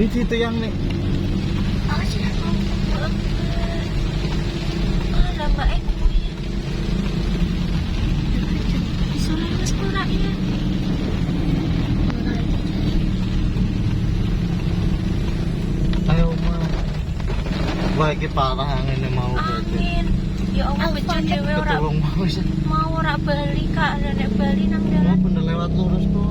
Itu yang nih. Ah, sila ko. Ah, lama eh. Bisa lemas pula ya. Ayo mah. Baik parah angin mau berarti. Angin. Ya Allah, bencana dewe ora Ketulung mau sih. mau ora bali Kak, nek bali nang Mau dalan. bener lewat lurus tuh.